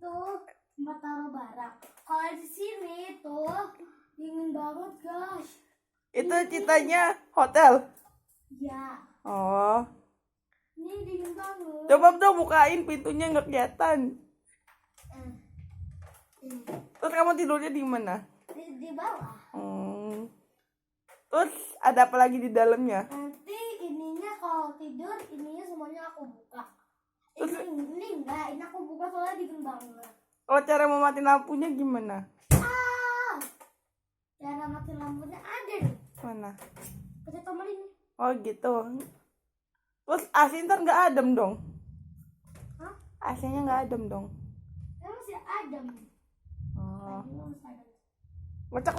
tuh tempat taruh barang. Kalau di sini tuh dingin banget guys. Itu ceritanya hotel. Ya. Oh. Ini dingin banget. Coba dong bukain pintunya, nggak kelihatan. Terus kamu tidurnya di mana? Di bawah. Terus ada apa lagi di dalamnya? Nanti ininya kalau tidur ininya semuanya aku buka. Ini enggak, ini aku buka soalnya dingin banget. Kalau cara mematiin lampunya gimana? Cara mati lampunya ada nih. Mana? Pencet tombol ini. Oh gitu. Terus AC ntar nggak adem dong? Hah? AC-nya nggak adem dong? Emang masih adem. Oh. Tadi masih adem. Ngecek